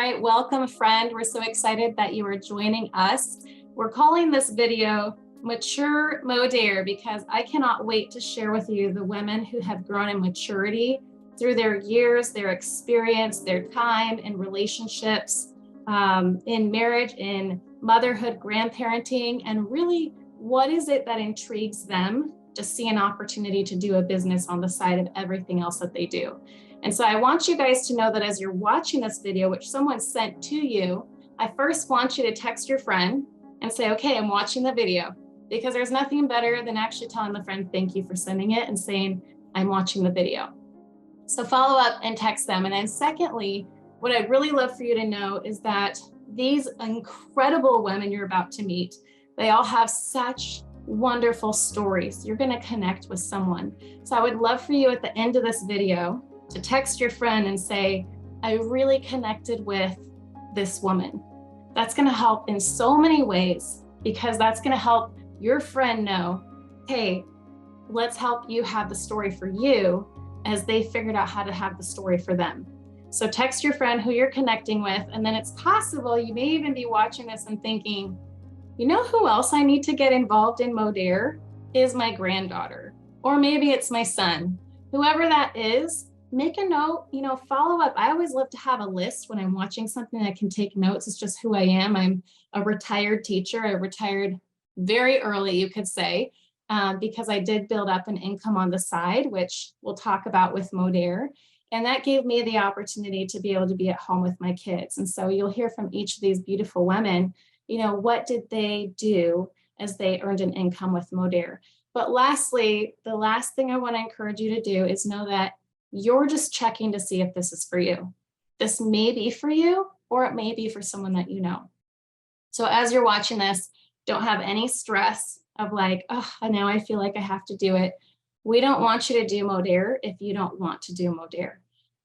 right, welcome friend. We're so excited that you are joining us. We're calling this video Mature Modere because I cannot wait to share with you the women who have grown in maturity through their years, their experience, their time in relationships, in marriage, in motherhood, grandparenting, and really what is it that intrigues them to see an opportunity to do a business on the side of everything else that they do. And so I want you guys to know that as you're watching this video, which someone sent to you, I first want you to text your friend and say, okay, I'm watching the video, because there's nothing better than actually telling the friend, thank you for sending it and saying, I'm watching the video. So follow up and text them. And then secondly, what I'd really love for you to know is that these incredible women you're about to meet, they all have such wonderful stories. You're going to connect with someone. So I would love for you at the end of this video to text your friend and say, I really connected with this woman. That's going to help in so many ways, because that's going to help your friend know, hey, let's help you have the story for you as they figured out how to have the story for them. So text your friend who you're connecting with, and then it's possible you may even be watching this and thinking, you know who else I need to get involved in Modere is my granddaughter, or maybe it's my son. Whoever that is, make a note, follow up. I always love to have a list when I'm watching something. I can take notes. It's just who I am. I'm a retired teacher. I retired very early, you could say, because I did build up an income on the side, which we'll talk about with Modere. And that gave me the opportunity to be able to be at home with my kids. And so you'll hear from each of these beautiful women, what did they do as they earned an income with Modere? But lastly, the last thing I want to encourage you to do is know that you're just checking to see if this is for you. This may be for you, or it may be for someone that you know. So as you're watching this, don't have any stress of like, oh, now I feel like I have to do it. We don't want you to do Modere if you don't want to do Modere.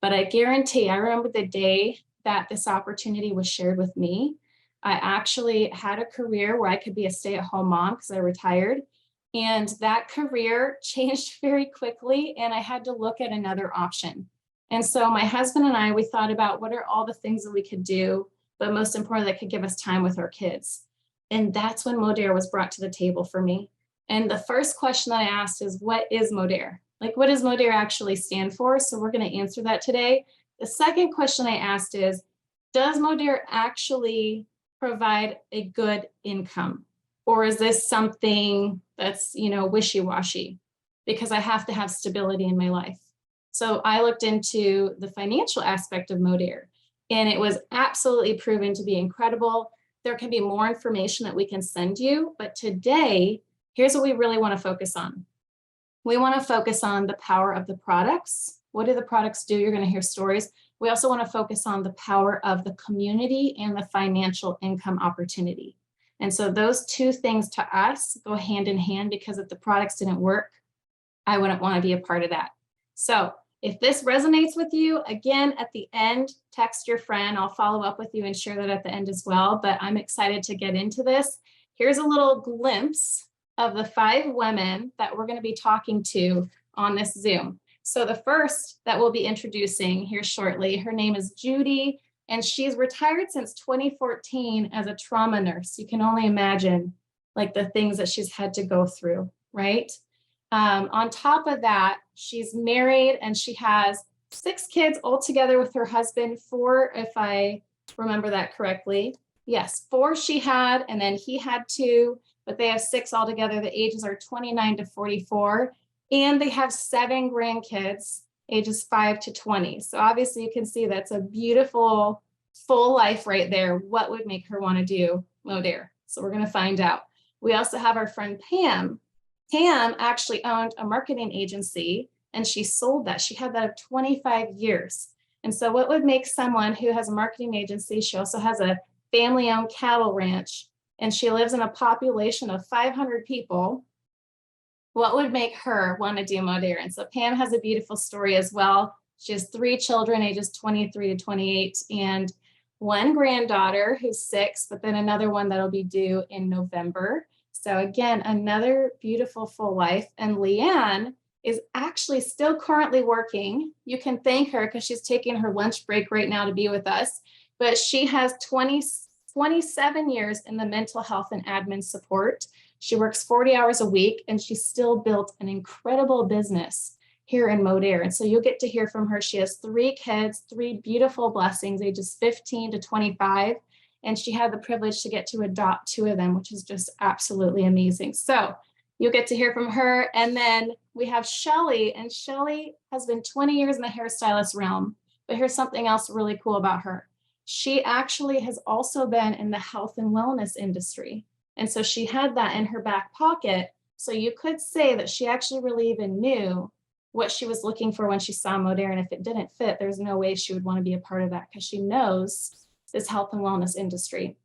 But I guarantee, I remember the day that this opportunity was shared with me. I actually had a career where I could be a stay-at-home mom because I retired. And that career changed very quickly, and I had to look at another option. And so my husband and I, we thought about what are all the things that we could do, but most importantly, that could give us time with our kids. And that's when Modere was brought to the table for me. And the first question that I asked is, what is Modere? Like, what does Modere actually stand for? So we're going to answer that today. The second question I asked is, does Modere actually provide a good income? Or is this something that's, wishy-washy? Because I have to have stability in my life. So I looked into the financial aspect of Modere, and it was absolutely proven to be incredible. There can be more information that we can send you, but today, here's what we really want to focus on. We want to focus on the power of the products. What do the products do? You're going to hear stories. We also want to focus on the power of the community and the financial income opportunity. And so those two things to us go hand in hand, because if the products didn't work, I wouldn't want to be a part of that. So if this resonates with you, again, at the end, text your friend. I'll follow up with you and share that at the end as well. But I'm excited to get into this. Here's a little glimpse of the 5 women that we're going to be talking to on this Zoom. So the first that we'll be introducing here shortly, her name is Judy. And she's retired since 2014 as a trauma nurse. You can only imagine like the things that she's had to go through, right? On top of that, she's married and she has 6 kids altogether with her husband. 4, if I remember that correctly. Yes, 4 she had, and then he had 2, but they have 6 altogether. The ages are 29 to 44, and they have 7 grandkids, ages 5 to 20. So obviously you can see that's a beautiful, full life right there. What would make her want to do Modere? So we're going to find out. We also have our friend Pam. Pam actually owned a marketing agency, and she sold that. She had that of 25 years. And so what would make someone who has a marketing agency, she also has a family-owned cattle ranch, and she lives in a population of 500 people, what would make her want to do Modere? And so Pam has a beautiful story as well. She has 3 children, ages 23 to 28, and 1 granddaughter who's 6, but then another one that'll be due in November. So again, another beautiful full life. And Leanne is actually still currently working. You can thank her because she's taking her lunch break right now to be with us. but she has 27 years in the mental health and admin support. She works 40 hours a week, and she still built an incredible business here in Modere. And so you'll get to hear from her. She has 3 kids, 3 beautiful blessings, ages 15 to 25. And she had the privilege to get to adopt 2 of them, which is just absolutely amazing. So you'll get to hear from her. And then we have Shelly, and Shelly has been 20 years in the hairstylist realm. But here's something else really cool about her. She actually has also been in the health and wellness industry. And so she had that in her back pocket. So you could say that she actually really even knew what she was looking for when she saw Modere. And if it didn't fit, there's no way she would want to be a part of that, because she knows this health and wellness industry.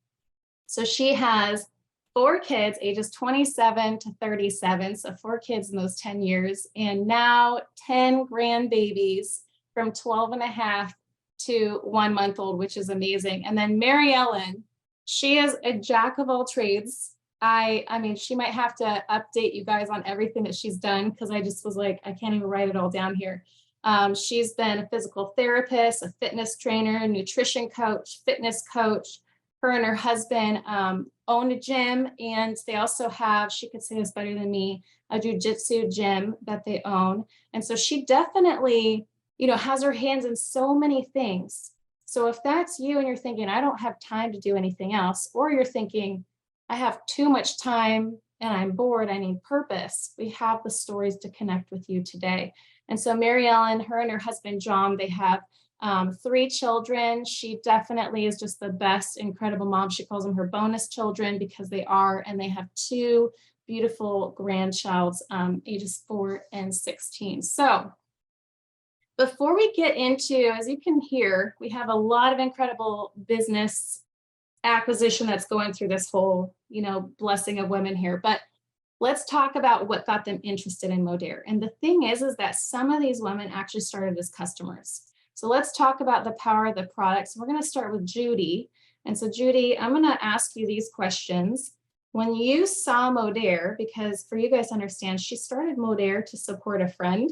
So she has 4 kids, ages 27 to 37. So 4 kids in those 10 years, and now 10 grandbabies from 12 and a half to 1 month old, which is amazing. And then Mary Ellen, she is a jack of all trades. I mean, she might have to update you guys on everything that she's done, because I just was like, I can't even write it all down here. She's been a physical therapist, a fitness trainer, nutrition coach, fitness coach. Her and her husband own a gym, and they also have, she could say this better than me, a jujitsu gym that they own. And so she definitely, has her hands in so many things. So if that's you and you're thinking, I don't have time to do anything else, or you're thinking, I have too much time and I'm bored, I need purpose, we have the stories to connect with you today. And so Mary Ellen, her and her husband, John, they have 3 children. She definitely is just the best, incredible mom. She calls them her bonus children, because they are, and they have 2 beautiful grandchilds, ages 4 and 16. So before we get into, as you can hear, we have a lot of incredible business acquisition that's going through this whole, blessing of women here. But let's talk about what got them interested in Modere. And the thing is that some of these women actually started as customers. So let's talk about the power of the products. We're going to start with Judy. And so Judy, I'm going to ask you these questions. When you saw Modere, because for you guys to understand, she started Modere to support a friend.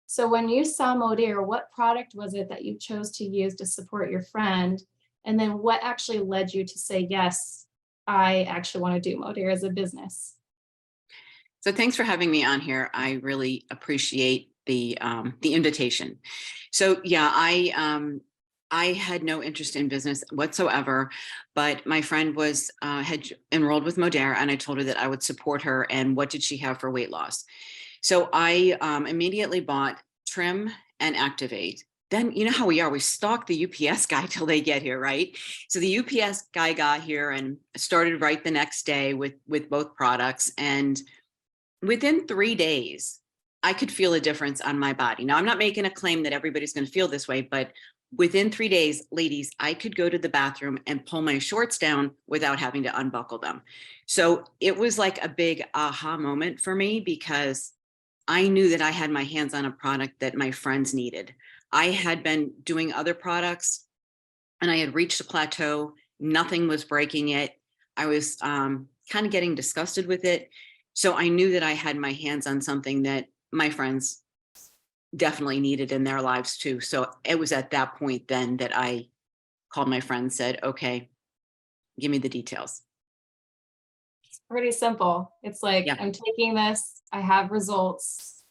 So when you saw Modere, what product was it that you chose to use to support your friend? And then what actually led you to say, yes, I actually want to do Modere as a business? So thanks for having me on here. I really appreciate the invitation. So yeah, I had no interest in business whatsoever, but my friend was had enrolled with Modere, and I told her that I would support her. And what did she have for weight loss? So I immediately bought Trim and Activate. Then you know how we are, we stalk the UPS guy till they get here, right? So the UPS guy got here and started right the next day with both products. And within 3 days, I could feel a difference on my body. Now, I'm not making a claim that everybody's going to feel this way, but within 3 days, ladies, I could go to the bathroom and pull my shorts down without having to unbuckle them. So it was like a big aha moment for me, because I knew that I had my hands on a product that my friends needed. I had been doing other products and I had reached a plateau. Nothing was breaking it. I was kind of getting disgusted with it. So I knew that I had my hands on something that my friends definitely needed in their lives too. So it was at that point then that I called my friend and said, okay, give me the details. It's pretty simple. It's like, Yeah. I'm taking this, I have results.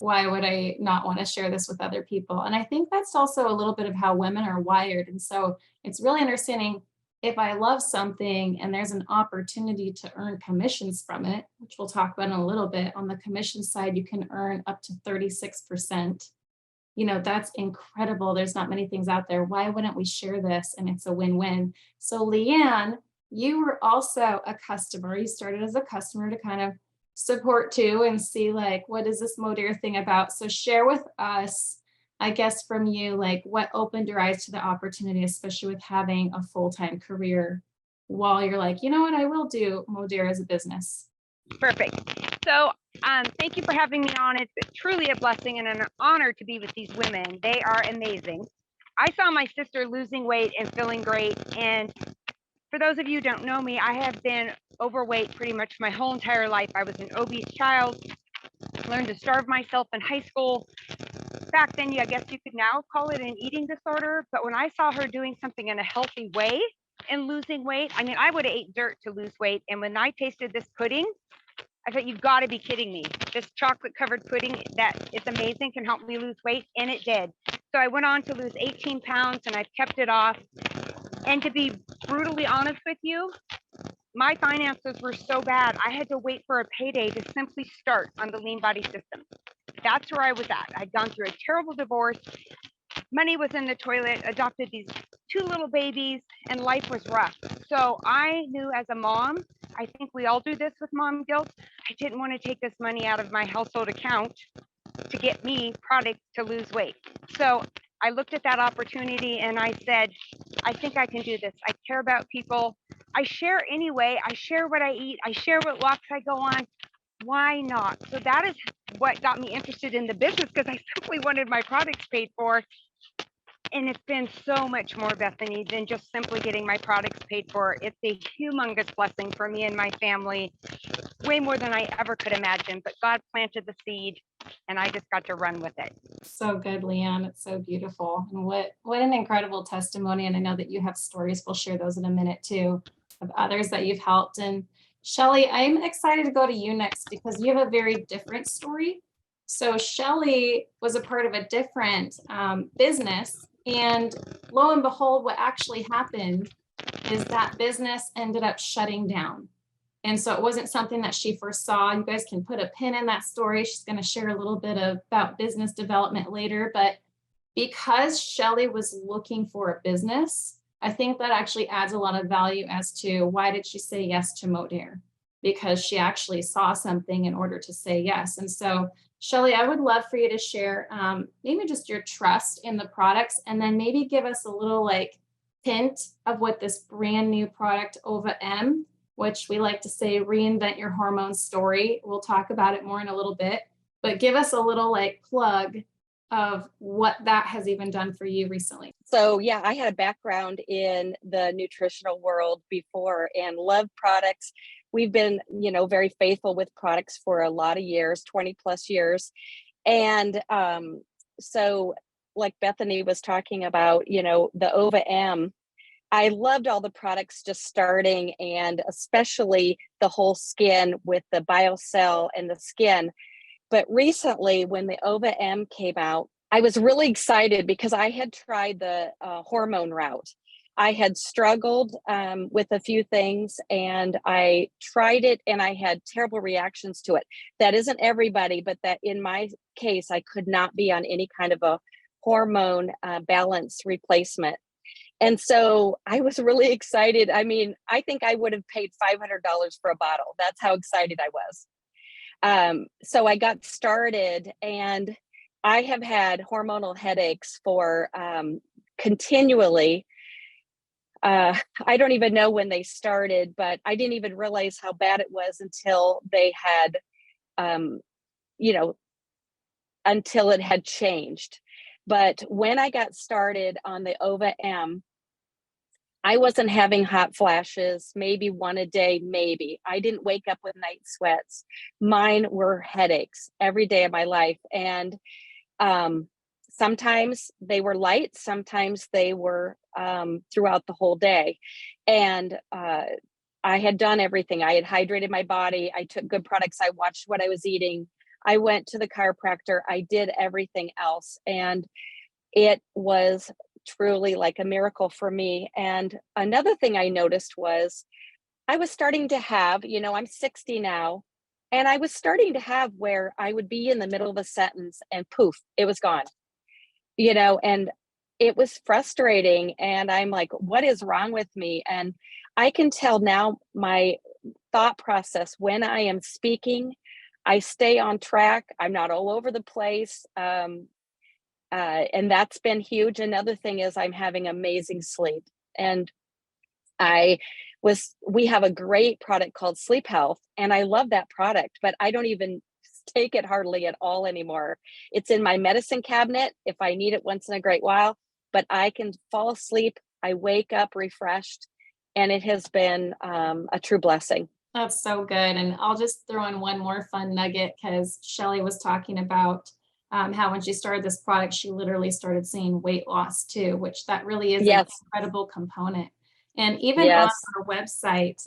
Why would I not want to share this with other people? And I think that's also a little bit of how women are wired. And so it's really understanding, if I love something and there's an opportunity to earn commissions from it, which we'll talk about in a little bit, on the commission side, you can earn up to 36%. That's incredible. There's not many things out there. Why wouldn't we share this? And it's a win-win. So Leanne, you were also a customer. You started as a customer to kind of support too and see, like, what is this Modere thing about? So share with us, I guess, from you, like, what opened your eyes to the opportunity, especially with having a full-time career, while you're like, you know what, I will do Modere as a business. Perfect. So thank you for having me on. It's truly a blessing and an honor to be with these women. They are amazing. I saw my sister losing weight and feeling great. And for those of you who don't know me, I have been overweight pretty much my whole entire life. I was an obese child, learned to starve myself in high school, back then, I guess you could now call it an eating disorder. But when I saw her doing something in a healthy way and losing weight, I mean, I would have ate dirt to lose weight. And when I tasted this pudding, I thought, you've got to be kidding me. This chocolate covered pudding that is amazing can help me lose weight. And it did. So I went on to lose 18 pounds and I've kept it off. And to be brutally honest with you, my finances were so bad, I had to wait for a payday to simply start on the lean body system. That's where I was at. I'd gone through a terrible divorce. Money was in the toilet, adopted these 2 little babies, and life was rough. So I knew as a mom, I think we all do this with mom guilt, I didn't want to take this money out of my household account to get me products to lose weight. So I looked at that opportunity and I said, I think I can do this. I care about people. I share anyway. I share what I eat. I share what walks I go on. Why not? So that is what got me interested in the business, because I simply wanted my products paid for. And it's been so much more, Bethany, than just simply getting my products paid for. It's a humongous blessing for me and my family, way more than I ever could imagine. But God planted the seed and I just got to run with it. So good, Leanne. It's so beautiful. And what an incredible testimony. And I know that you have stories. We'll share those in a minute too, of others that you've helped. And Shelly, I'm excited to go to you next because you have a very different story. So Shelly was a part of a different business. And lo and behold, what actually happened is that business ended up shutting down. And so it wasn't something that she foresaw. You guys can put a pin in that story. She's going to share a little bit about business development later. But because Shelly was looking for a business, I think that actually adds a lot of value as to why did she say yes to Modere? Because she actually saw something in order to say yes. And so Shelly, I would love for you to share maybe just your trust in the products, and then maybe give us a little hint of what this brand new product Ova M, which we like to say reinvent your hormone story. We'll talk about it more in a little bit, but give us a little plug of what that has even done for you recently. So yeah, I had a background in the nutritional world before and love products. We've been, very faithful with products for a lot of years, 20 plus years. And so like Bethany was talking about, the Ova M, I loved all the products just starting, and especially the whole skin with the BioCell and the skin. But recently when the Ova M came out, I was really excited because I had tried the hormone route. I had struggled with a few things, and I tried it and I had terrible reactions to it. That isn't everybody, but that in my case, I could not be on any kind of a hormone balance replacement. And so I was really excited. I mean, I think I would have paid $500 for a bottle. That's how excited I was. So I got started, and I have had hormonal headaches for continually. I don't even know when they started, but I didn't even realize how bad it was until they had, until it had changed. But when I got started on the Ova M, I wasn't having hot flashes, maybe one a day, maybe. I didn't wake up with night sweats. Mine were headaches every day of my life. And sometimes they were light, sometimes they were throughout the whole day. And I had done everything. I had hydrated my body. I took good products. I watched what I was eating. I went to the chiropractor. I did everything else. And it was truly like a miracle for me. And another thing I noticed was I was starting to have, I'm 60 now, and I was starting to have where I would be in the middle of a sentence and poof, it was gone, and it was frustrating. And I'm like, what is wrong with me? And I can tell now my thought process when I am speaking, I stay on track. I'm not all over the place. And that's been huge. Another thing is I'm having amazing sleep. And we have a great product called Sleep Health, and I love that product, but I don't even take it hardly at all anymore. It's in my medicine cabinet if I need it once in a great while, but I can fall asleep. I wake up refreshed, and it has been a true blessing. That's so good. And I'll just throw in one more fun nugget, because Shelly was talking about how when she started this product, she literally started seeing weight loss too, which that really is an Yes. incredible component. And even on Yes. our website,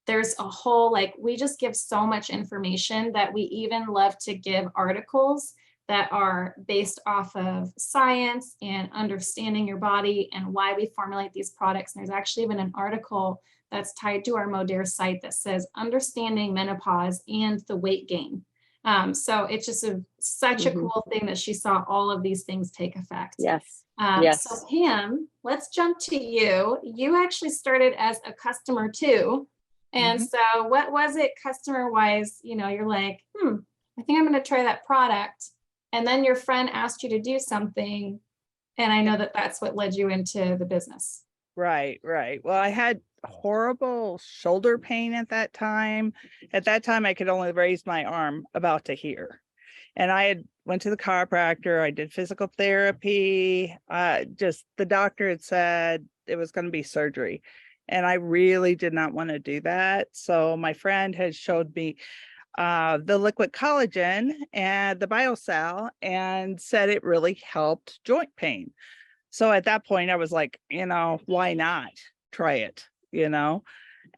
there's a whole, like, we just give so much information that we even love to give articles that are based off of science and understanding your body and why we formulate these products. And there's actually even an article that's tied to our Modere site that says understanding menopause and the weight gain. So it's just such a cool thing that she saw all of these things take effect. Yes. Yes. So Pam, let's jump to you. You actually started as a customer too. And so what was it customer wise? You know, you're like, I think I'm going to try that product. And then your friend asked you to do something. And I know that that's what led you into the business. Right, right. Well, I had horrible shoulder pain at that time. At that time, I could only raise my arm about to here. And I had went to the chiropractor. I did physical therapy. Just the doctor had said it was going to be surgery. And I really did not want to do that. So my friend had showed me the liquid collagen and the BioCell and said it really helped joint pain. So at that point I was like, why not try it,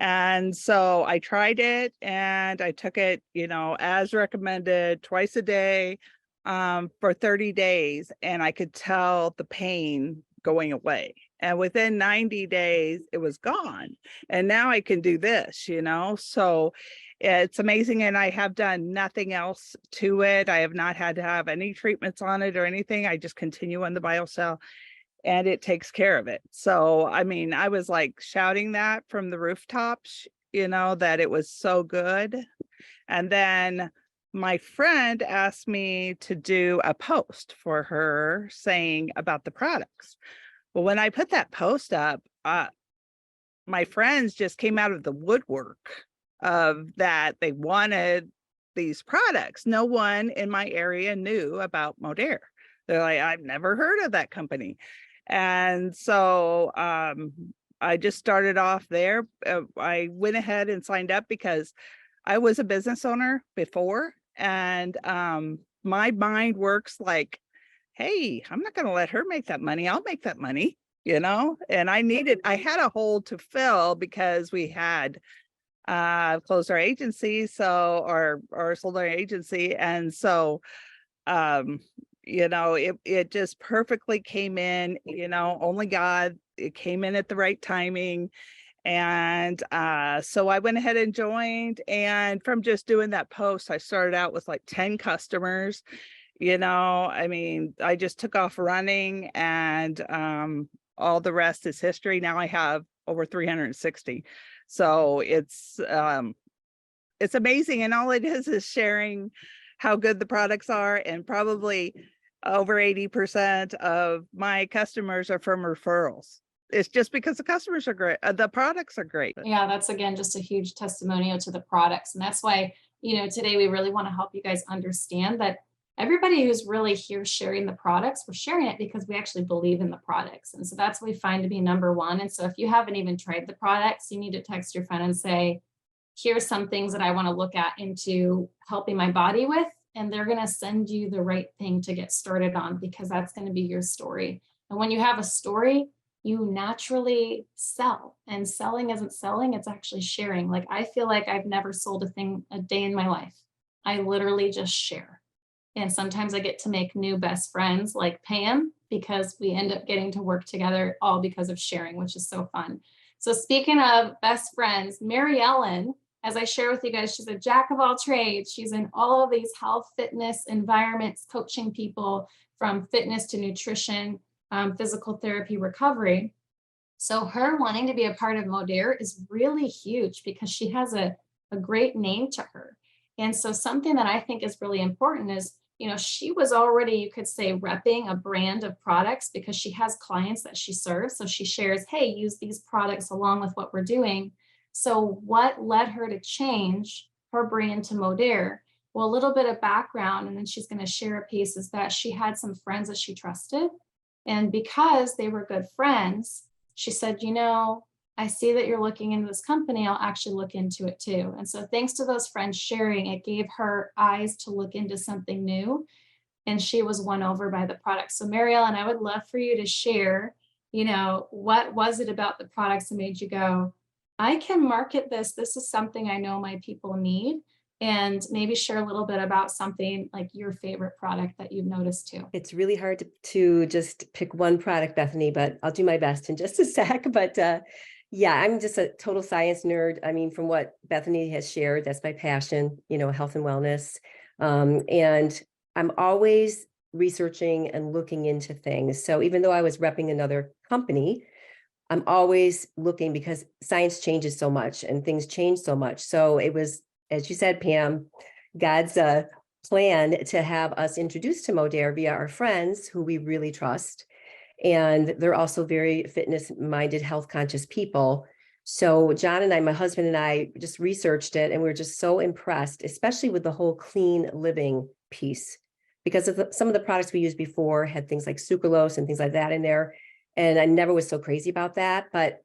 And so I tried it and I took it, as recommended twice a day for 30 days. And I could tell the pain going away. And within 90 days, it was gone. And now I can do this, so it's amazing. And I have done nothing else to it. I have not had to have any treatments on it or anything. I just continue on the BioCell and it takes care of it. So, I mean, I was like shouting that from the rooftops, that it was so good. And then my friend asked me to do a post for her saying about the products. Well, when I put that post up, my friends just came out of the woodwork of that they wanted these products. No one in my area knew about Modere. They're like, I've never heard of that company. And so I just started off there. I went ahead and signed up because I was a business owner before. And my mind works like, hey, I'm not going to let her make that money. I'll make that money, and I had a hole to fill because we had closed our agency. So, or sold our agency. And so, it just perfectly came in, only God, it came in at the right timing. And so I went ahead and joined. And from just doing that post, I started out with like 10 customers. I mean, I just took off running and all the rest is history. Now I have over 360. So it's amazing. And all it is sharing how good the products are. And probably over 80% of my customers are from referrals. It's just because the customers are great. The products are great. Yeah, that's again, just a huge testimonial to the products. And that's why, today we really want to help you guys understand that everybody who's really here sharing the products, we're sharing it because we actually believe in the products. And so that's what we find to be number one. And so if you haven't even tried the products, you need to text your friend and say, here's some things that I want to look at into helping my body with. And they're going to send you the right thing to get started on, because that's going to be your story. And when you have a story, you naturally sell, and selling isn't selling, it's actually sharing. Like, I feel like I've never sold a thing a day in my life. I literally just share. And sometimes I get to make new best friends like Pam, because we end up getting to work together all because of sharing, which is so fun. So speaking of best friends, Mary Ellen, as I share with you guys, she's a jack of all trades. She's in all of these health, fitness environments, coaching people from fitness to nutrition, physical therapy, recovery. So her wanting to be a part of Modere is really huge because she has a great name to her. And so something that I think is really important is, she was already, you could say, repping a brand of products because she has clients that she serves. So she shares, hey, use these products along with what we're doing. So what led her to change her brand to Modere? Well, a little bit of background, and then she's going to share a piece, is that she had some friends that she trusted. And because they were good friends, she said, I see that you're looking into this company. I'll actually look into it too. And so thanks to those friends sharing, it gave her eyes to look into something new. and she was won over by the product. So Mary Ellen, I would love for you to share, what was it about the products that made you go, I can market this. This is something I know my people need. And maybe share a little bit about something like your favorite product that you've noticed too. It's really hard to just pick one product, Bethany, but I'll do my best in just a sec. But yeah, I'm just a total science nerd. I mean, from what Bethany has shared, that's my passion, health and wellness. And I'm always researching and looking into things. So even though I was repping another company, I'm always looking because science changes so much and things change so much. So it was, as you said, Pam, God's plan to have us introduced to Modere via our friends who we really trust. And they're also very fitness-minded, health-conscious people. So John and I, my husband and I, just researched it, and we were just so impressed, especially with the whole clean living piece, because of some of the products we used before had things like sucralose and things like that in there. And I never was so crazy about that, but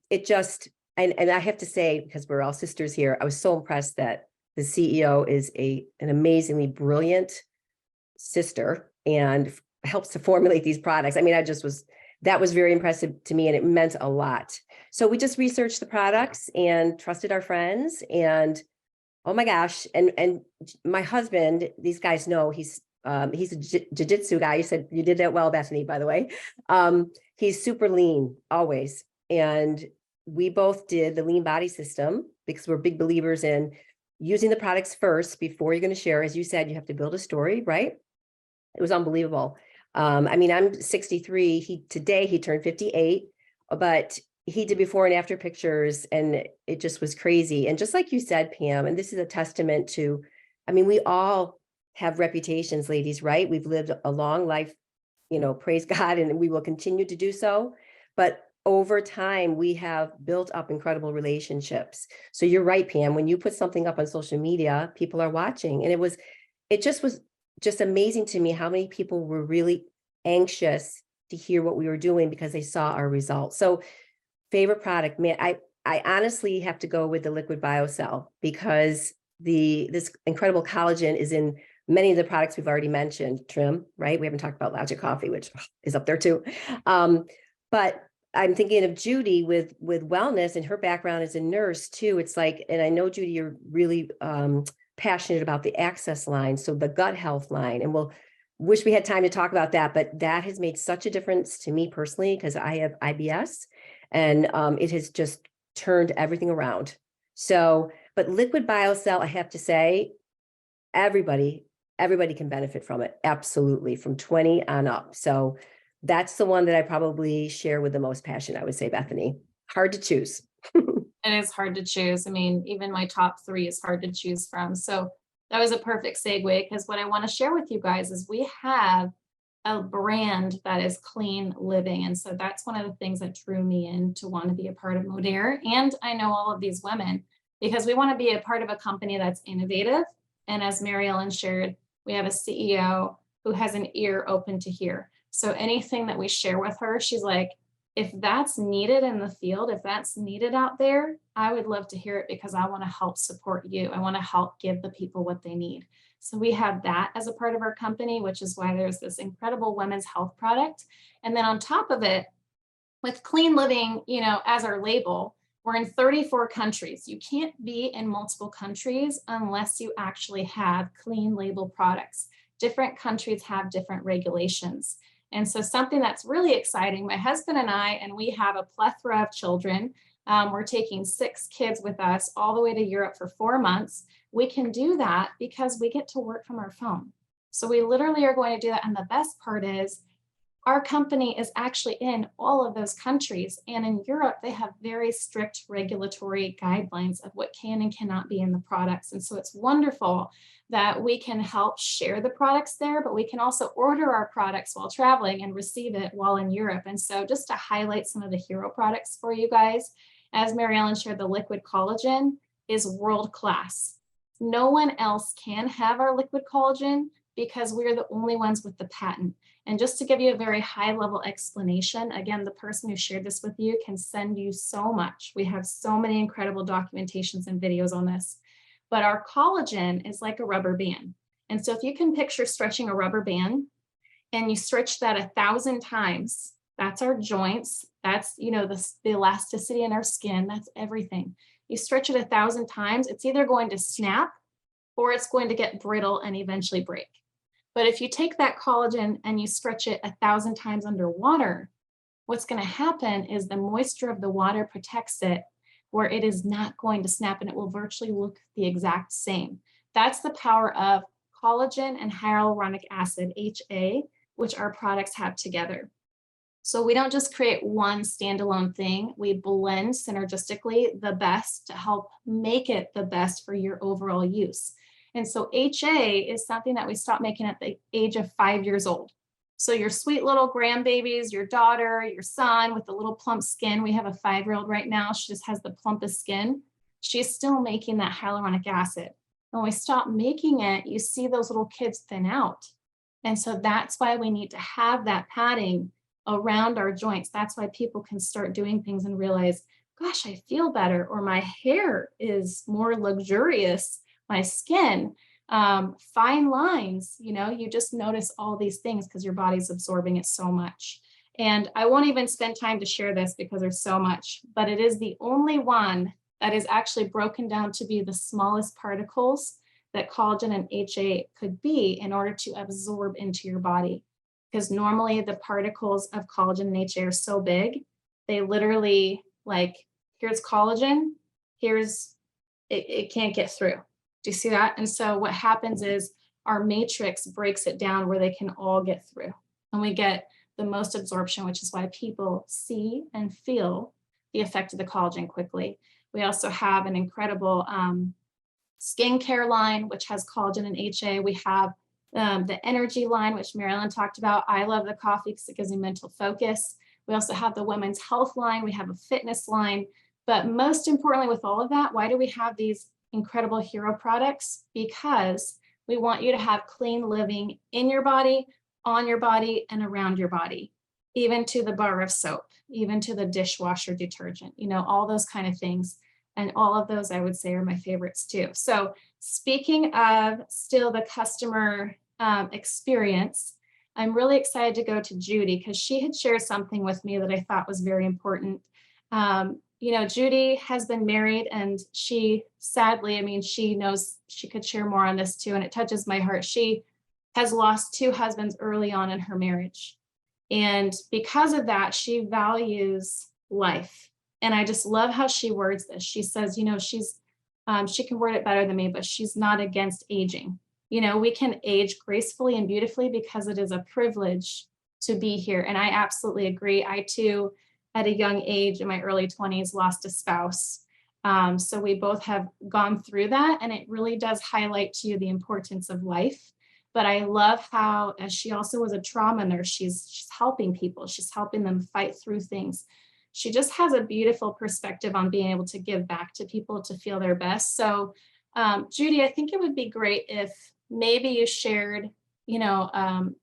it just, and I have to say, because we're all sisters here, I was so impressed that the CEO is an amazingly brilliant sister and helps to formulate these products. I mean, that was very impressive to me, and it meant a lot. So we just researched the products and trusted our friends, and oh my gosh. And my husband, these guys know he's a jiu-jitsu guy. You said you did that well, Bethany, by the way. He's super lean always. And we both did the lean body system because we're big believers in using the products first before you're going to share. As you said, you have to build a story, right? It was unbelievable. I mean, I'm 63. Today he turned 58, but he did before and after pictures, and it just was crazy. And just like you said, Pam, and this is a testament to, I mean, we all have reputations, ladies, right? We've lived a long life, praise God, and we will continue to do so. But over time, we have built up incredible relationships. So you're right, Pam, when you put something up on social media, people are watching. And it just was just amazing to me how many people were really anxious to hear what we were doing because they saw our results. So favorite product, man, I honestly have to go with the liquid biocell because this incredible collagen is in many of the products we've already mentioned. Trim, right? We haven't talked about Logic Coffee, which is up there too. But I'm thinking of Judy with wellness, and her background as a nurse too. It's like, and I know, Judy, you're really passionate about the access line, so the gut health line, and we'll wish we had time to talk about that, but that has made such a difference to me personally because I have IBS, and it has just turned everything around. So, but liquid biocell, I have to say, everybody can benefit from it, absolutely, from 20 on up. So that's the one that I probably share with the most passion, I would say, Bethany. Hard to choose. It is hard to choose. I mean, even my top 3 is hard to choose from. So that was a perfect segue, because what I want to share with you guys is we have a brand that is clean living. And so that's one of the things that drew me in to want to be a part of Modere. And I know all of these women because we want to be a part of a company that's innovative. And as Mary Ellen shared, we have a CEO who has an ear open to hear. So anything that we share with her, she's like, if that's needed in the field, if that's needed out there, I would love to hear it because I want to help support you. I want to help give the people what they need. So we have that as a part of our company, which is why there's this incredible women's health product. And then on top of it, with clean living, as our label, we're in 34 countries. You can't be in multiple countries unless you actually have clean label products. Different countries have different regulations. And so something that's really exciting, my husband and we have a plethora of children. We're taking 6 kids with us all the way to Europe for 4 months. We can do that because we get to work from our phone. So we literally are going to do that. And the best part is our company is actually in all of those countries. And in Europe, they have very strict regulatory guidelines of what can and cannot be in the products. And so it's wonderful that we can help share the products there, but we can also order our products while traveling and receive it while in Europe. And so just to highlight some of the hero products for you guys, as Mary Ellen shared, the liquid collagen is world-class. No one else can have our liquid collagen because we're the only ones with the patent. And just to give you a very high-level explanation, again, the person who shared this with you can send you so much. We have so many incredible documentations and videos on this. But our collagen is like a rubber band. And so if you can picture stretching a rubber band and you stretch that 1,000 times, that's our joints. That's, you know, the elasticity in our skin. That's everything. You stretch it 1,000 times, it's either going to snap or it's going to get brittle and eventually break. But if you take that collagen and you stretch it 1,000 times underwater, what's going to happen is the moisture of the water protects it where it is not going to snap, and it will virtually look the exact same. That's the power of collagen and hyaluronic acid, HA, which our products have together. So we don't just create one standalone thing, we blend synergistically the best to help make it the best for your overall use. And so HA is something that we stopped making at the age of 5 years old. So your sweet little grandbabies, your daughter, your son with the little plump skin, we have a 5-year-old right now, she just has the plumpest skin. She's still making that hyaluronic acid. When we stop making it, you see those little kids thin out. And so that's why we need to have that padding around our joints. That's why people can start doing things and realize, gosh, I feel better, or my hair is more luxurious, my skin, fine lines, you know, you just notice all these things because your body's absorbing it so much. And I won't even spend time to share this because there's so much, but it is the only one that is actually broken down to be the smallest particles that collagen and HA could be in order to absorb into your body. Because normally the particles of collagen and HA are so big, they literally, like, here's collagen, here's, it can't get through. Do you see that? And so what happens is our matrix breaks it down where they can all get through. And we get the most absorption, which is why people see and feel the effect of the collagen quickly. We also have an incredible skincare line, which has collagen and HA. We have the energy line, which Marilyn talked about. I love the coffee because it gives me mental focus. We also have the women's health line. We have a fitness line. But most importantly, with all of that, why do we have these incredible hero products? Because we want you to have clean living in your body, on your body, and around your body, even to the bar of soap, even to the dishwasher detergent, you know, all those kind of things. And all of those I would say are my favorites too. So speaking of still the customer experience, I'm really excited to go to Judy because she had shared something with me that I thought was very important. You know, Judy has been married and she sadly, I mean, she knows she could share more on this too, and it touches my heart. She has lost 2 husbands early on in her marriage. And because of that, she values life. And I just love how she words this. She says, you know, she can word it better than me, but she's not against aging. You know, we can age gracefully and beautifully because it is a privilege to be here. And I absolutely agree. I too, at a young age in my early 20s, lost a spouse. So we both have gone through that, and it really does highlight to you the importance of life. But I love how, as she also was a trauma nurse, she's helping people. She's helping them fight through things. She just has a beautiful perspective on being able to give back to people to feel their best. So Judy, I think it would be great if maybe you shared, you know,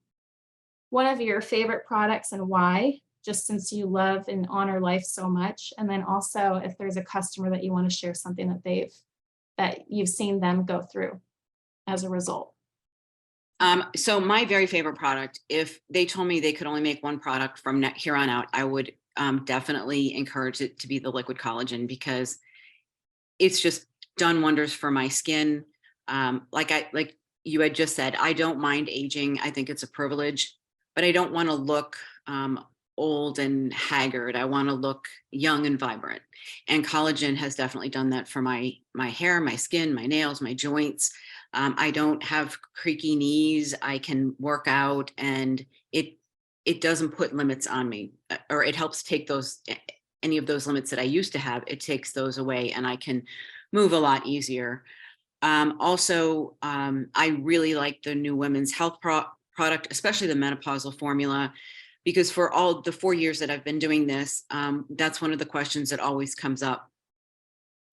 one of your favorite products and why, just since you love and honor life so much. And then also if there's a customer that you want to share something that you've seen them go through as a result. So my very favorite product, if they told me they could only make one product from here on out, I would definitely encourage it to be the liquid collagen, because it's just done wonders for my skin. Like you had just said, I don't mind aging. I think it's a privilege, but I don't want to look old and haggard. I want to look young and vibrant. And collagen has definitely done that for my hair, my skin, my nails, my joints. I don't have creaky knees. I can work out, and it doesn't put limits on me, or it helps take any of those limits that I used to have. It takes those away, and I can move a lot easier. Also, I really like the new women's health product, especially the menopausal formula, because for all the 4 years that I've been doing this, that's one of the questions that always comes up,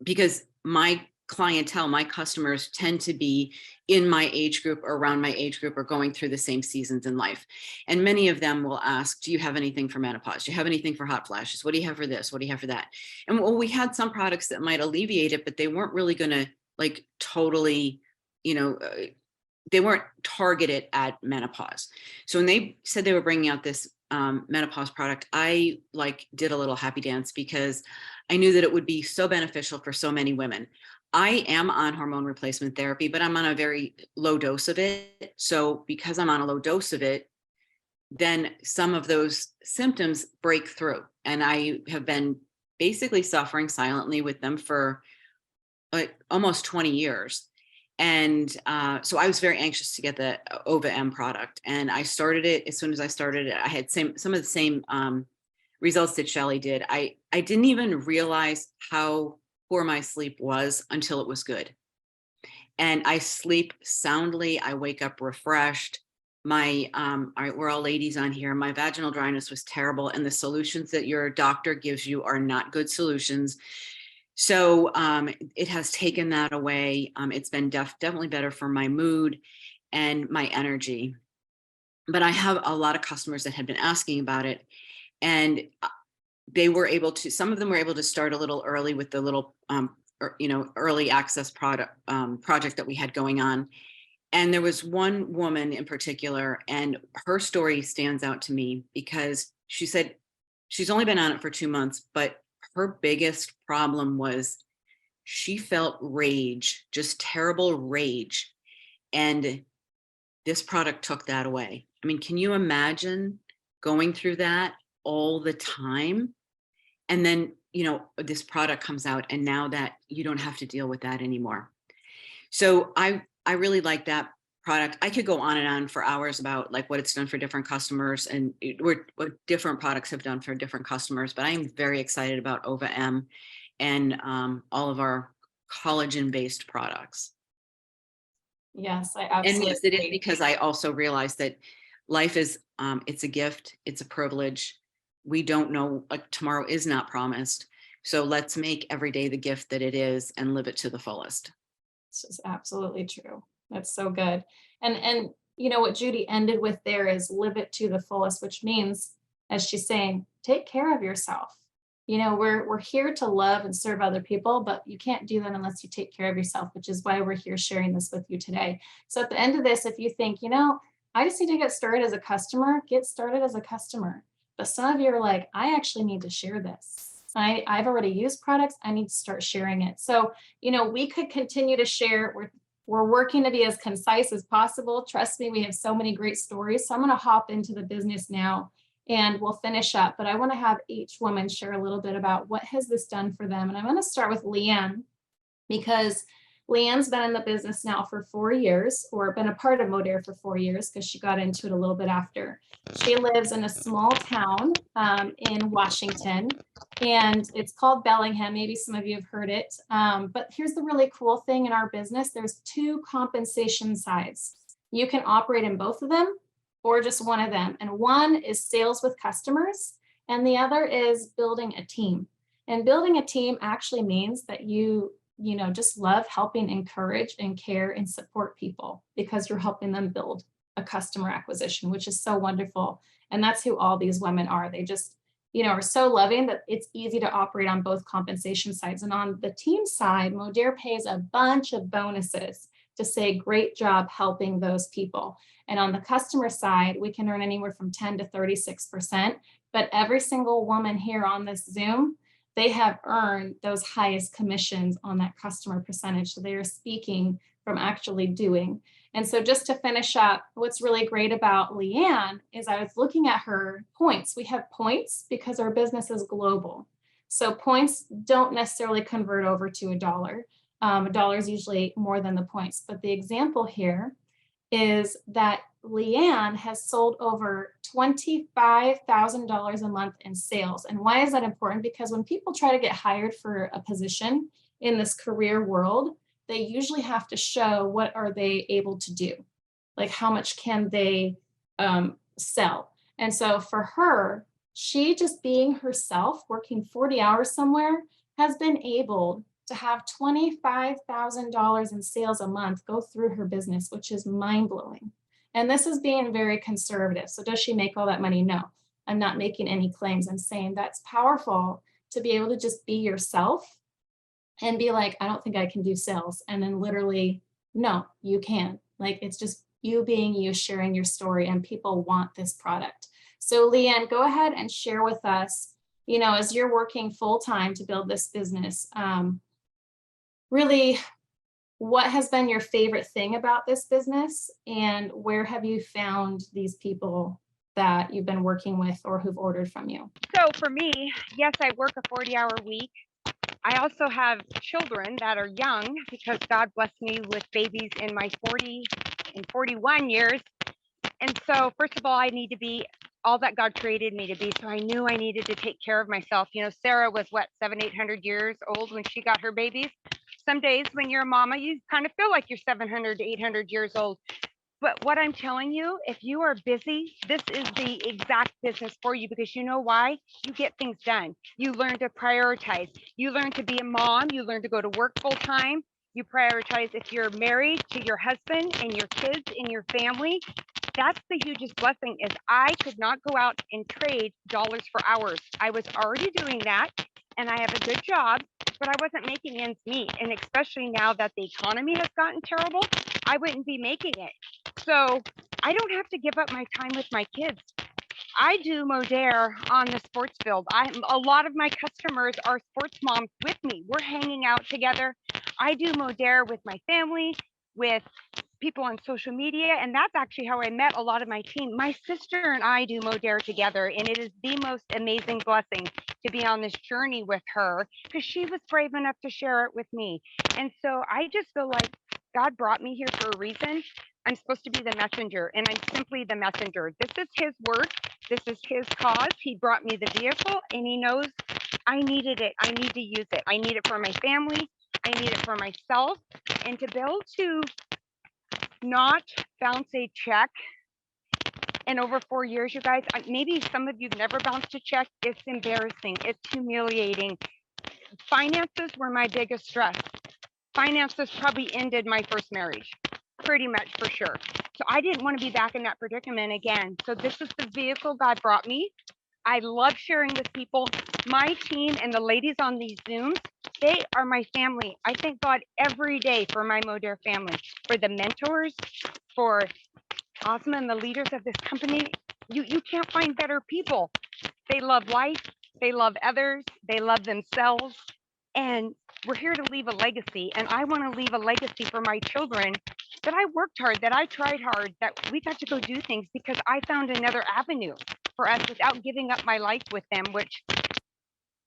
because my clientele, my customers tend to be in my age group or around my age group or going through the same seasons in life. And many of them will ask, do you have anything for menopause? Do you have anything for hot flashes? What do you have for this? What do you have for that? And well, we had some products that might alleviate it, but they weren't really going to like totally, they weren't targeted at menopause. So when they said they were bringing out this menopause product, I did a little happy dance because I knew that it would be so beneficial for so many women. I am on hormone replacement therapy, but I'm on a very low dose of it. So because I'm on a low dose of it, then some of those symptoms break through. And I have been basically suffering silently with them for almost 20 years. And so I was very anxious to get the Ova M product. And I started it. As soon as I started it, I had some of the same results that Shelly did. I didn't even realize how poor my sleep was until it was good. And I sleep soundly. I wake up refreshed. We're all ladies on here. My vaginal dryness was terrible. And the solutions that your doctor gives you are not good solutions. So it has taken that away. It's been definitely better for my mood and my energy. But I have a lot of customers that had been asking about it, and some of them were able to start a little early with the little, early access project that we had going on. And there was one woman in particular, and her story stands out to me because she said she's only been on it for 2 months, but her biggest problem was she felt rage, just terrible rage. And this product took that away. I mean, can you imagine going through that all the time? And then, this product comes out, and now that you don't have to deal with that anymore. So I really like that product. I could go on and on for hours about what it's done for different customers and what different products have done for different customers, but I am very excited about Ova M and all of our collagen-based products. Yes, I absolutely. And yes, it is because I also realize that life is, it's a gift, it's a privilege. We don't know, tomorrow is not promised. So let's make every day the gift that it is and live it to the fullest. This is absolutely true. That's so good. And what Judy ended with there is live it to the fullest, which means, as she's saying, take care of yourself. We're here to love and serve other people, but you can't do that unless you take care of yourself, which is why we're here sharing this with you today. So at the end of this, if you think, I just need to get started as a customer, get started as a customer. But some of you are like, I actually need to share this. I've already used products. I need to start sharing it. So, we could continue to share. We're working to be as concise as possible. Trust me, we have so many great stories. So I'm going to hop into the business now and we'll finish up. But I want to have each woman share a little bit about what has this done for them. And I'm going to start with Leanne, because Leanne's been in the business now for 4 years, or been a part of Modere for 4 years, because she got into it a little bit after. She lives in a small town in Washington, and it's called Bellingham. Maybe some of you have heard it. But here's the really cool thing in our business. There's 2 compensation sides. You can operate in both of them or just one of them. And one is sales with customers, and the other is building a team. And building a team actually means that you just love helping encourage and care and support people, because you're helping them build a customer acquisition, which is so wonderful. And that's who all these women are. They just, are so loving that it's easy to operate on both compensation sides. And on the team side, Modere pays a bunch of bonuses to say, great job helping those people. And on the customer side, we can earn anywhere from 10 to 36%. But every single woman here on this Zoom, they have earned those highest commissions on that customer percentage. So they are speaking from actually doing. And so just to finish up, what's really great about Leanne is I was looking at her points. We have points because our business is global. So points don't necessarily convert over to $1. $1 is usually more than the points. But the example here is that Leanne has sold over $25,000 a month in sales. And why is that important? Because when people try to get hired for a position in this career world, they usually have to show what are they able to do, like how much can they sell. And so for her, she just being herself, working 40 hours somewhere, has been able to have $25,000 in sales a month go through her business, which is mind-blowing. And this is being very conservative. So does she make all that money? No, I'm not making any claims. I'm saying that's powerful to be able to just be yourself and be like, I don't think I can do sales. And then literally, no, you can. Like, it's just you being you, sharing your story, and people want this product. So Leanne, go ahead and share with us, as you're working full time to build this business, really, what has been your favorite thing about this business, and where have you found these people that you've been working with or who've ordered from you? So for me, yes, I work a 40-hour week. I also have children that are young because God blessed me with babies in my 40 and 41 years. And so first of all, I need to be all that God created me to be. So I knew I needed to take care of myself. Sarah was what, 700-800 years old when she got her babies. Some days when you're a mama, you kind of feel like you're 700 to 800 years old. But what I'm telling you, if you are busy, this is the exact business for you, because you know why? You get things done. You learn to prioritize. You learn to be a mom. You learn to go to work full time. You prioritize if you're married to your husband and your kids and your family. That's the hugest blessing, is I could not go out and trade dollars for hours. I was already doing that, and I have a good job, but I wasn't making ends meet. And especially now that the economy has gotten terrible, I wouldn't be making it. So I don't have to give up my time with my kids. I do Modere on the sports field. A lot of my customers are sports moms with me. We're hanging out together. I do Modere with my family, with people on social media, and that's actually how I met a lot of my team. My sister and I do Modere together, and it is the most amazing blessing to be on this journey with her, because she was brave enough to share it with me. And so I just feel like God brought me here for a reason. I'm supposed to be the messenger, and I'm simply the messenger. This is his work. This is his cause. He brought me the vehicle, and he knows I needed it. I need to use it. I need it for my family. I need it for myself. And to be able to not bounce a check in over 4 years, you guys, maybe some of you've never bounced a check. It's embarrassing. It's humiliating. Finances were my biggest stress. Finances probably ended my first marriage, pretty much, for sure. So I didn't want to be back in that predicament again. So this is the vehicle God brought me. I love sharing with people. My team and the ladies on these Zooms, they are my family. I thank God every day for my Modere family, for the mentors, for Ozma and the leaders of this company. You can't find better people. They love life. They love others. They love themselves. And we're here to leave a legacy. And I want to leave a legacy for my children, that I worked hard, that I tried hard, that we got to go do things because I found another avenue for us without giving up my life with them, which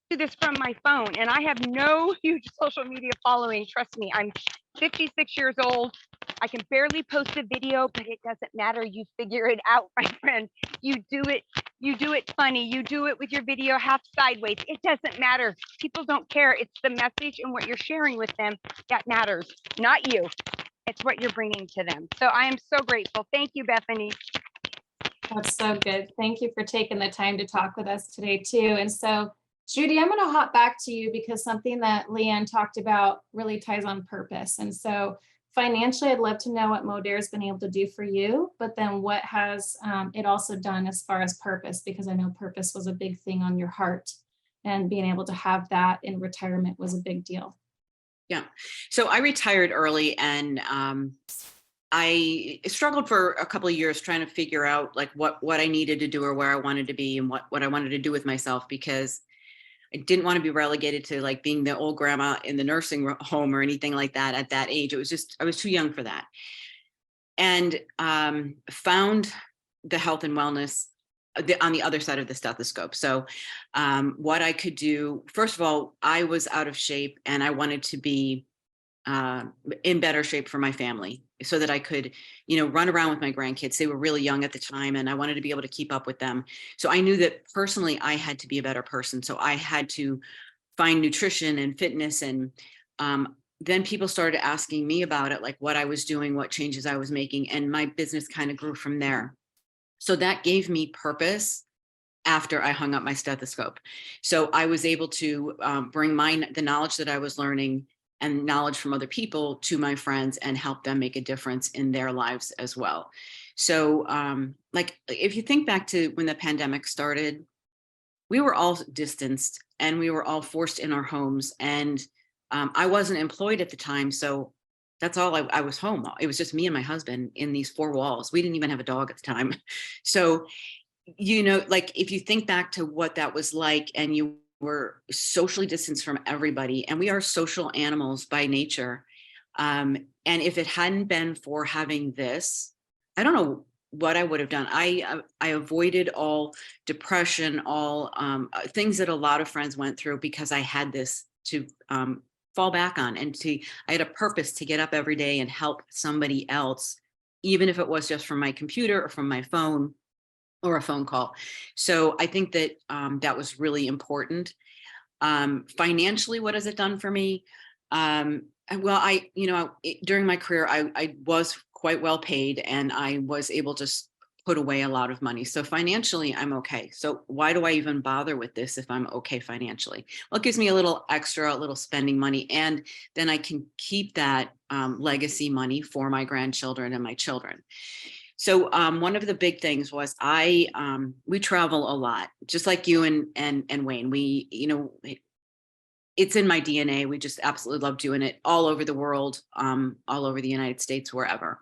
do this from my phone. And I have no huge social media following. Trust me, I'm 56 years old. I can barely post a video, but it doesn't matter. You figure it out, my friend. You do it funny. You do it with your video half sideways. It doesn't matter. People don't care. It's the message and what you're sharing with them that matters, not you. It's what you're bringing to them. So I am so grateful. Thank you, Bethany. That's so good. Thank you for taking the time to talk with us today too. And so Judy, I'm going to hop back to you, because something that Leanne talked about really ties on purpose. And so financially, I'd love to know what Modere has been able to do for you, but then what has it also done as far as purpose, because I know purpose was a big thing on your heart, and being able to have that in retirement was a big deal. Yeah. So I retired early, and I struggled for a couple of years trying to figure out like what I needed to do or where I wanted to be and what I wanted to do with myself, because I didn't want to be relegated to like being the old grandma in the nursing home or anything like that at that age. It was just, I was too young for that. And found the health and wellness on the other side of the stethoscope. So what I could do, first of all, I was out of shape, and I wanted to be in better shape for my family so that I could, run around with my grandkids. They were really young at the time, and I wanted to be able to keep up with them. So I knew that personally I had to be a better person. So I had to find nutrition and fitness. And then people started asking me about it, like what I was doing, what changes I was making. And my business kind of grew from there. So that gave me purpose after I hung up my stethoscope. So I was able to bring the knowledge that I was learning and knowledge from other people to my friends and help them make a difference in their lives as well. So like, if you think back to when the pandemic started, we were all distanced and we were all forced in our homes, and I wasn't employed at the time. So That's all. I was home. It was just me and my husband in these four walls. We didn't even have a dog at the time. So, like if you think back to what that was like, and you were socially distanced from everybody, and we are social animals by nature. And if it hadn't been for having this, I don't know what I would have done. I avoided all depression, all things that a lot of friends went through, because I had this to fall back on, and I had a purpose to get up every day and help somebody else, even if it was just from my computer or from my phone or a phone call. So I think that that was really important. Financially, what has it done for me? Well, during my career, I was quite well paid, and I was able to put away a lot of money. So financially, I'm okay. So why do I even bother with this if I'm okay financially? Well, it gives me a little spending money, and then I can keep that legacy money for my grandchildren and my children. So one of the big things was we travel a lot, just like you and Wayne. We, it's in my DNA. We just absolutely love doing it all over the world, all over the United States, wherever.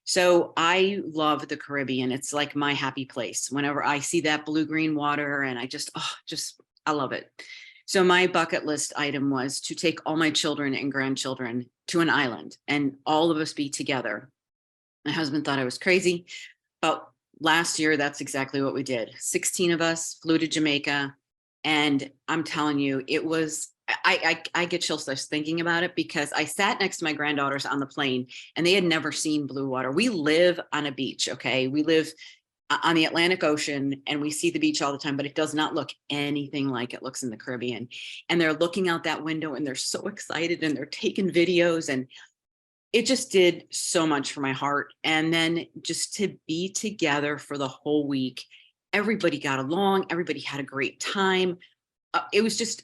So I love the Caribbean. It's like my happy place. Whenever I see that blue-green water, and I love it. So my bucket list item was to take all my children and grandchildren to an island and all of us be together. My husband thought I was crazy, but last year, that's exactly what we did. 16 of us flew to Jamaica. And I'm telling you, it was, I get chills just thinking about it, because I sat next to my granddaughters on the plane and they had never seen blue water. We live on a beach, okay? We live on the Atlantic Ocean and we see the beach all the time, but it does not look anything like it looks in the Caribbean. And they're looking out that window and they're so excited and they're taking videos, and it just did so much for my heart. And then just to be together for the whole week, everybody got along, everybody had a great time. It was just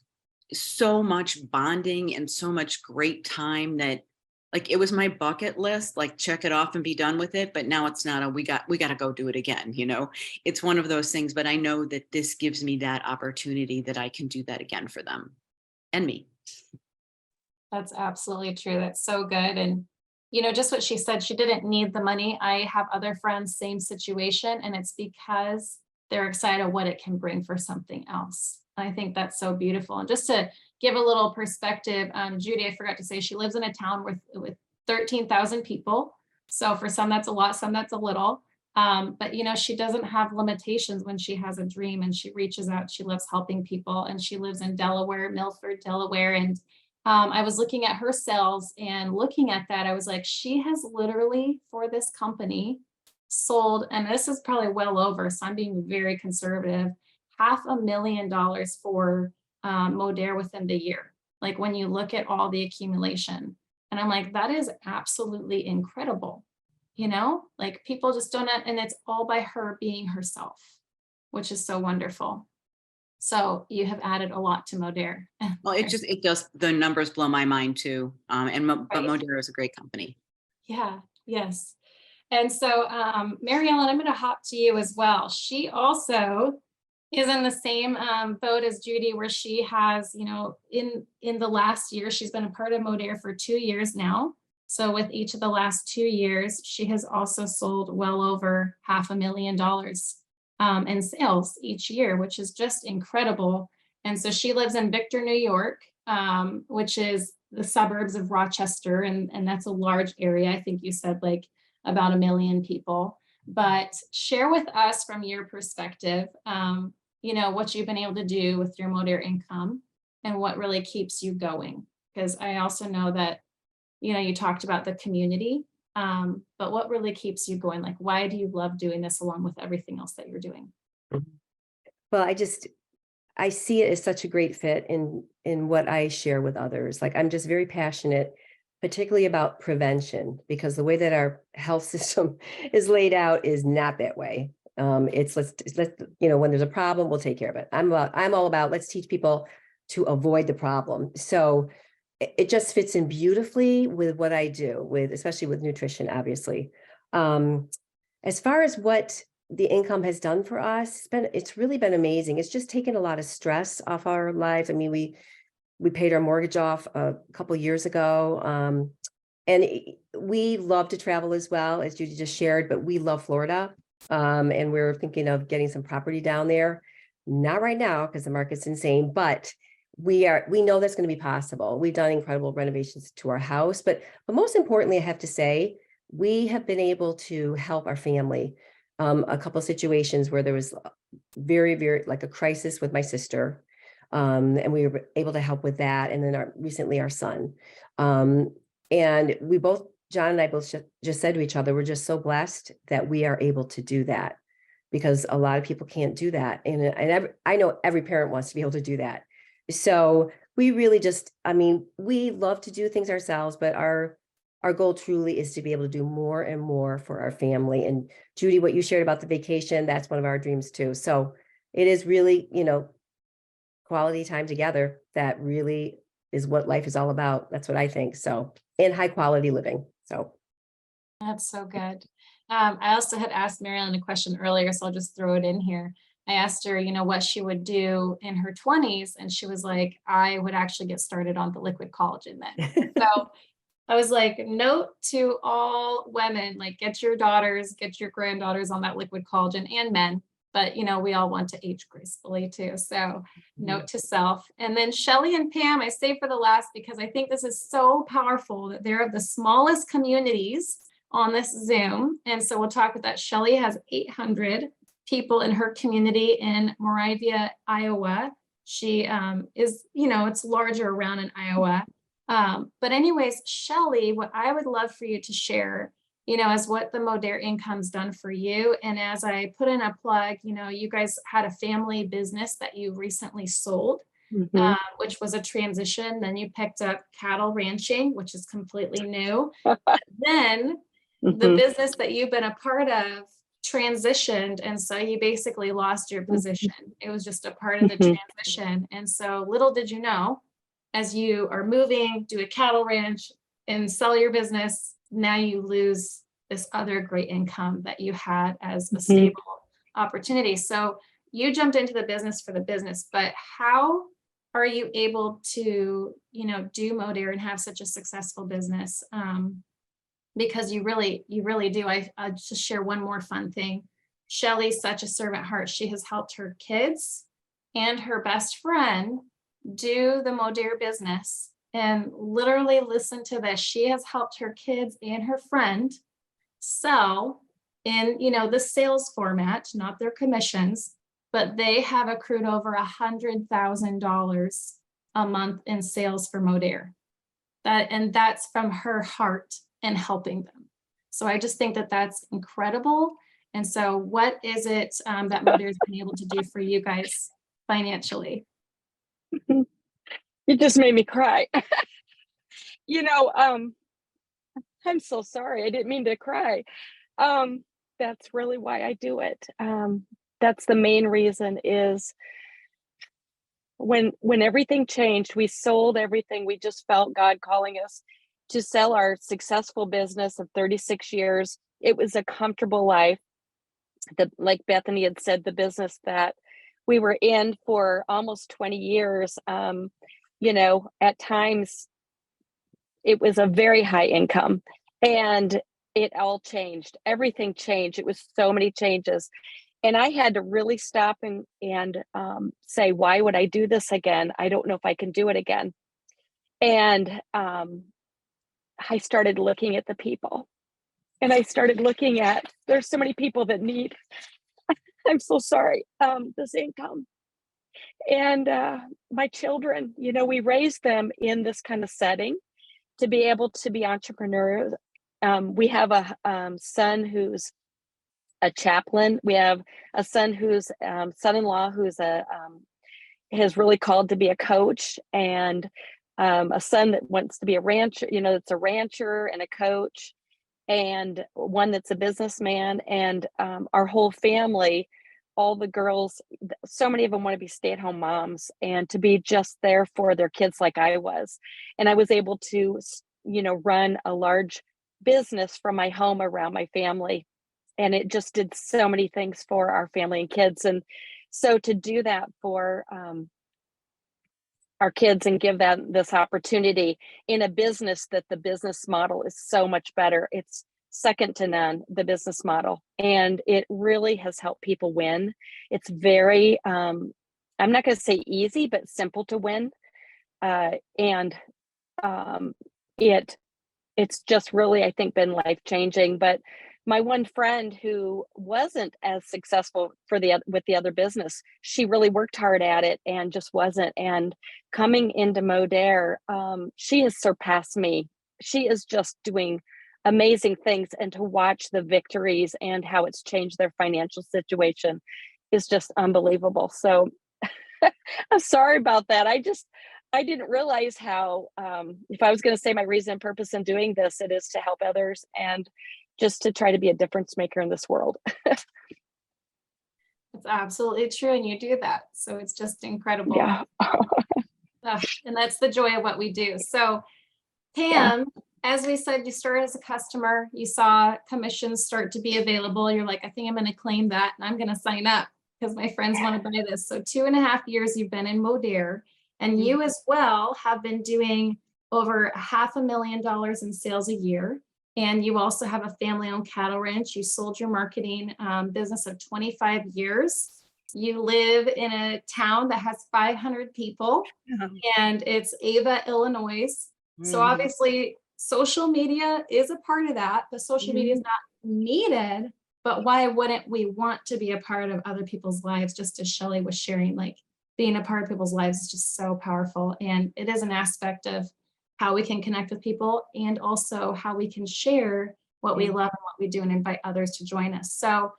so much bonding and so much great time that, like, it was my bucket list, like check it off and be done with it. But now it's not we got to go do it again. It's one of those things, but I know that this gives me that opportunity that I can do that again for them and me. That's absolutely true. That's so good. And just what she said, she didn't need the money. I have other friends, same situation, and it's because they're excited what it can bring for something else. I think that's so beautiful. And just to give a little perspective, Judy, I forgot to say, she lives in a town with 13,000 people. So for some that's a lot, some that's a little. But she doesn't have limitations when she has a dream, and she reaches out. She loves helping people, and she lives in Delaware, Milford, Delaware. And I was looking at her sales, and looking at that, I was like, she has literally, for this company, sold, and this is probably well over, so I'm being very conservative, $500,000 for Modere within the year. Like, when you look at all the accumulation, and I'm like, that is absolutely incredible. Like, people just don't, and it's all by her being herself, which is so wonderful. So you have added a lot to Modere. Well, the numbers blow my mind too. But Right. Modere is a great company. Yeah, yes. And so Mary Ellen, I'm going to hop to you as well. She also is in the same boat as Judy, where she has, in the last year, she's been a part of Modere for 2 years now. So with each of the last 2 years, she has also sold well over $500,000 in sales each year, which is just incredible. And so she lives in Victor, New York, which is the suburbs of Rochester. And that's a large area. I think you said like about 1 million people. But share with us from your perspective, what you've been able to do with your Modere income and what really keeps you going. Because I also know that, you talked about the community, but what really keeps you going? Like, why do you love doing this along with everything else that you're doing? Well, I see it as such a great fit in what I share with others. Like, I'm just very passionate, particularly about prevention, because the way that our health system is laid out is not that way. It's let's when there's a problem, we'll take care of it. I'm all about let's teach people to avoid the problem. So it just fits in beautifully with what I do, especially with nutrition, obviously. As far as what the income has done for us, it's really been amazing. It's just taken a lot of stress off our lives. I mean, we paid our mortgage off a couple years ago. we love to travel as well, as Judy just shared, but we love Florida. And we're thinking of getting some property down there. Not right now because the market's insane, but we know that's going to be possible. We've done incredible renovations to our house, but most importantly, I have to say, we have been able to help our family. A couple of situations where there was very, very like a crisis with my sister. And we were able to help with that. And then recently our son. And we both, John and I both just said to each other, we're just so blessed that we are able to do that, because a lot of people can't do that. And I know every parent wants to be able to do that. So we really just, I mean, we love to do things ourselves, but our goal truly is to be able to do more and more for our family. And Judy, what you shared about the vacation, that's one of our dreams too. So it is really, quality time together. That really is what life is all about. That's what I think. So, and high quality living. So That's so good. I also had asked Marilyn a question earlier, so I'll just throw it in here. I asked her, what she would do in her 20s, and she was like, I would actually get started on the liquid collagen then. So I was like, note to all women, like get your daughters, get your granddaughters on that liquid collagen, and men, but we all want to age gracefully too. So note to self. And then Shelly and Pam, I say for the last, because I think this is so powerful that they're the smallest communities on this Zoom. And so we'll talk with that. Shelly has 800 people in her community in Moravia, Iowa. She is, it's larger around in Iowa. But anyways, Shelly, what I would love for you to share, is what the Modere Income's done for you. And as I put in a plug, you guys had a family business that you recently sold, which was a transition. Then you picked up cattle ranching, which is completely new. Then the business that you've been a part of transitioned. And so you basically lost your position. It was just a part of the transition. And so little did you know, as you are moving, do a cattle ranch and sell your business, now you lose this other great income that you had as a stable opportunity. So you jumped into the business for the business, but how are you able to, do Modere and have such a successful business? Because you really do. I'll just share one more fun thing. Shelly's such a servant heart. She has helped her kids and her best friend do the Modere business. And literally listen to this. She has helped her kids and her friend sell in, the sales format, not their commissions, but they have accrued over $100,000 a month in sales for Modere. And that's from her heart and helping them. So I just think that that's incredible. And so what is it that Modere has been able to do for you guys financially? You just made me cry. I'm so sorry. I didn't mean to cry. That's really why I do it. That's the main reason is when everything changed, we sold everything. We just felt God calling us to sell our successful business of 36 years. It was a comfortable life. Like Bethany had said, the business that we were in for almost 20 years, at times it was a very high income, and it all changed. Everything changed. It was so many changes. And I had to really stop and say, why would I do this again? I don't know if I can do it again. And I started looking at the people, and I started looking at, there's so many people that need, I'm so sorry, this income. And my children, we raised them in this kind of setting to be able to be entrepreneurs. We have a son who's a chaplain. We have a son who's son-in-law who's has really called to be a coach, and a son that wants to be a rancher, that's a rancher and a coach, and one that's a businessman. And our whole family, all the girls, so many of them want to be stay-at-home moms and to be just there for their kids like I was. And I was able to, run a large business from my home around my family. And it just did so many things for our family and kids. And so to do that for our kids and give them this opportunity in a business that the business model is so much better. It's second to none, the business model. And it really has helped people win. It's very, I'm not going to say easy, but simple to win. And it's just really, I think, been life changing. But my one friend who wasn't as successful with the other business, she really worked hard at it and just wasn't. And coming into Modere, she has surpassed me. She is just doing amazing things, and to watch the victories and how it's changed their financial situation is just unbelievable. So I'm sorry about that. I didn't realize how, if I was going to say my reason and purpose in doing this, it is to help others and just to try to be a difference maker in this world. It's absolutely true. And you do that. So it's just incredible. Yeah. And that's the joy of what we do. So Pam, as we said, you started as a customer, you saw commissions start to be available. You're like, I think I'm going to claim that and I'm going to sign up because my friends want to buy this. So 2.5 years you've been in Modere, and you as well have been doing over $500,000 in sales a year. And you also have a family-owned cattle ranch. You sold your marketing business of 25 years. You live in a town that has 500 people, and it's Ava, Illinois. So obviously social media is a part of that, but social media is not needed. But why wouldn't we want to be a part of other people's lives? Just as Shelley was sharing, like being a part of people's lives is just so powerful. And it is an aspect of how we can connect with people, and also how we can share what we love and what we do and invite others to join us. So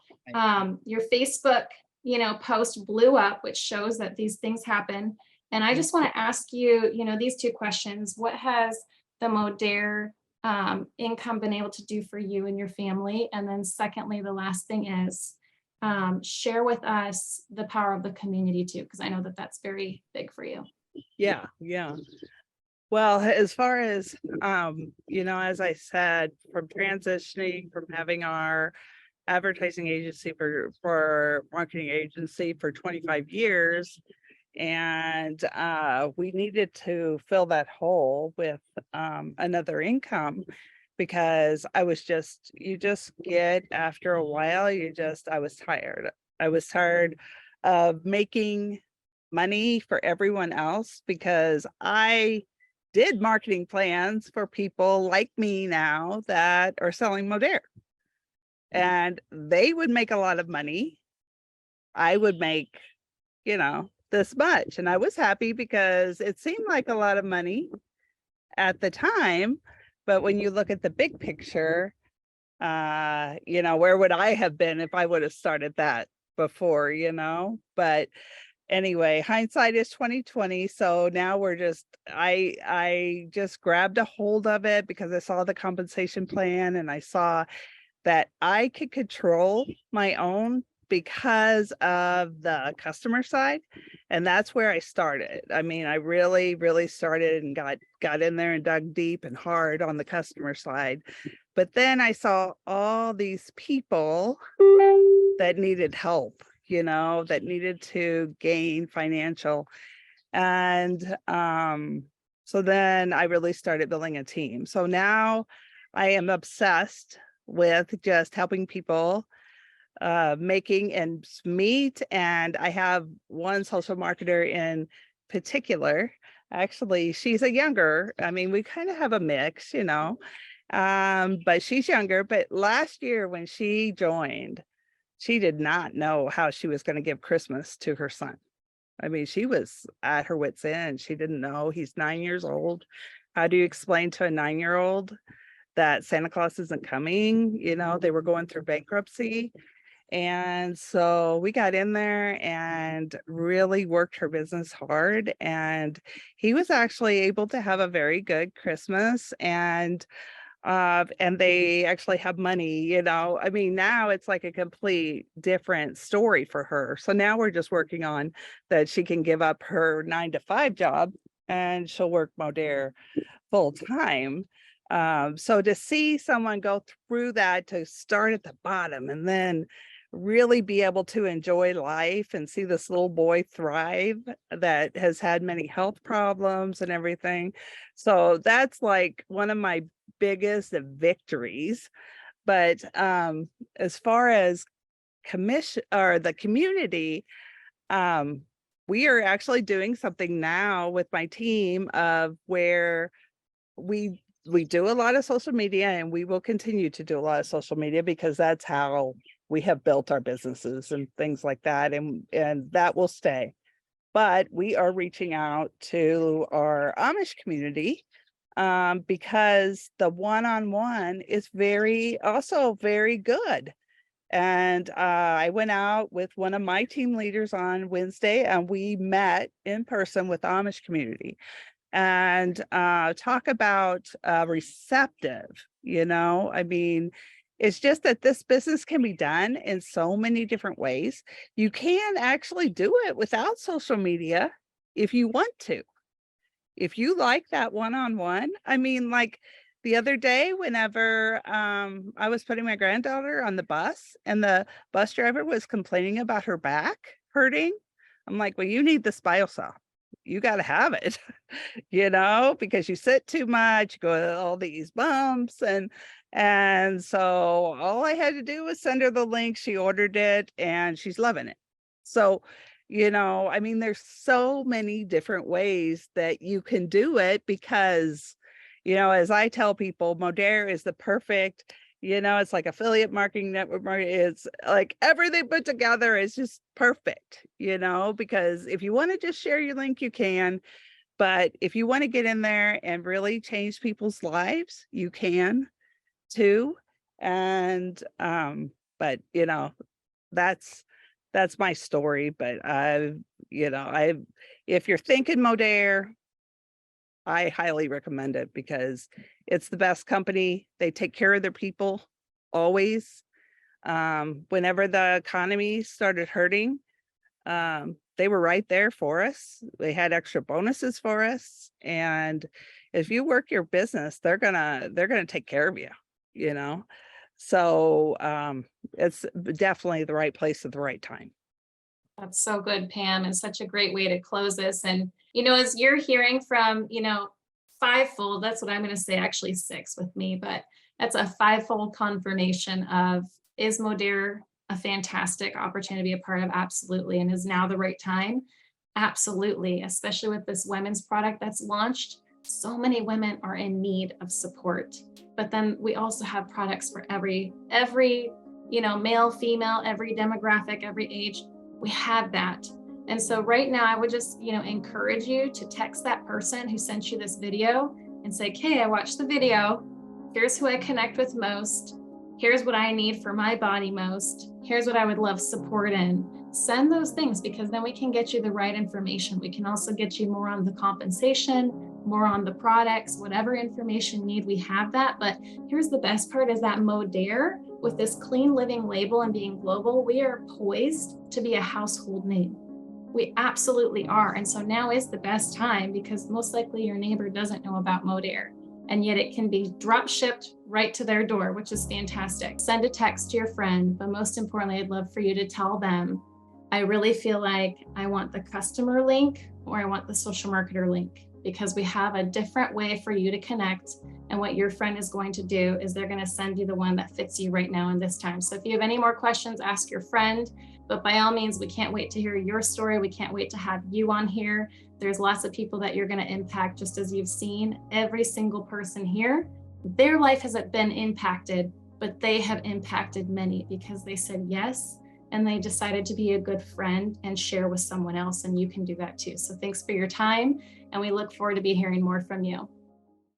your Facebook, post blew up, which shows that these things happen. And I just want to ask you, these two questions. What has the Modere income been able to do for you and your family? And then secondly, the last thing is share with us the power of the community too, because I know that that's very big for you. Yeah. Well, as far as, as I said, from transitioning from having our advertising agency for marketing agency for 25 years, and we needed to fill that hole with another income, because you just get, after a while, I was tired. I was tired of making money for everyone else, because I did marketing plans for people like me now that are selling Modere, and they would make a lot of money. I would make, this much, and I was happy because it seemed like a lot of money at the time. But when you look at the big picture, where would I have been if I would have started that before, but anyway, hindsight is 2020. So now I just grabbed a hold of it because I saw the compensation plan, and I saw that I could control my own because of the customer side. And that's where I started. I mean, I really, really started and got in there and dug deep and hard on the customer side. But then I saw all these people that needed help, that needed to gain financial. And so then I really started building a team. So now I am obsessed with just helping people making ends meet. And I have one social marketer in particular. Actually, she's a younger, we kind of have a mix, but she's younger. But last year when she joined, she did not know how she was going to give Christmas to her son. She was at her wit's end. She didn't know. He's 9 years old. How do you explain to a 9-year-old that Santa Claus isn't coming? They were going through bankruptcy. And so we got in there and really worked her business hard. And he was actually able to have a very good Christmas. And they actually have money, now it's like a complete different story for her. So now we're just working on that she can give up her 9-to-5 job and she'll work Modere full time. So to see someone go through that, to start at the bottom and then really be able to enjoy life and see this little boy thrive that has had many health problems and everything. So that's like one of my biggest victories. But as far as commission or the community, we are actually doing something now with my team of where we do a lot of social media, and we will continue to do a lot of social media because that's how we have built our businesses and things like that, and that will stay. But we are reaching out to our Amish community because the one-on-one is also very good. And I went out with one of my team leaders on Wednesday, and we met in person with the Amish community and talk about receptive. I mean, it's just that this business can be done in so many different ways. You can actually do it without social media if you want to. If you like that one-on-one, I mean, like the other day, whenever I was putting my granddaughter on the bus and the bus driver was complaining about her back hurting, I'm like, well, you need this BioSol. You got to have it, because you sit too much, you go to all these bumps. And so all I had to do was send her the link. She ordered it and she's loving it. So, I mean, there's so many different ways that you can do it because, as I tell people, Modere is the perfect, it's like affiliate marketing, network marketing. It's like everything put together is just perfect, because if you want to just share your link, you can. But if you want to get in there and really change people's lives, you can too. And but that's my story. But if you're thinking Modere, I highly recommend it because it's the best company. They take care of their people always. Whenever the economy started hurting, they were right there for us. They had extra bonuses for us. And if you work your business, they're gonna take care of you, So it's definitely the right place at the right time. That's so good, Pam, and such a great way to close this. And, as you're hearing from, fivefold, that's what I'm going to say, actually six with me, but that's a fivefold confirmation of, is Modere a fantastic opportunity to be a part of? Absolutely. And is now the right time? Absolutely. Especially with this women's product that's launched. So many women are in need of support, but then we also have products for every, male, female, every demographic, every age. We have that. And so right now I would just, encourage you to text that person who sent you this video and say, okay, I watched the video. Here's who I connect with most. Here's what I need for my body most. Here's what I would love support in. Send those things, because then we can get you the right information. We can also get you more on the compensation, more on the products, whatever information you need, we have that. But here's the best part is that Modere, with this clean living label and being global, we are poised to be a household name. We absolutely are. And so now is the best time, because most likely your neighbor doesn't know about Modere, and yet it can be drop shipped right to their door, which is fantastic. Send a text to your friend, but most importantly, I'd love for you to tell them, I really feel like I want the customer link or I want the social marketer link, because we have a different way for you to connect. And what your friend is going to do is they're going to send you the one that fits you right now in this time. So if you have any more questions, ask your friend. But by all means, we can't wait to hear your story. We can't wait to have you on here. There's lots of people that you're going to impact, just as you've seen. Every single person here, their life hasn't been impacted, but they have impacted many because they said yes, and they decided to be a good friend and share with someone else. And you can do that too. So thanks for your time. And we look forward to be hearing more from you.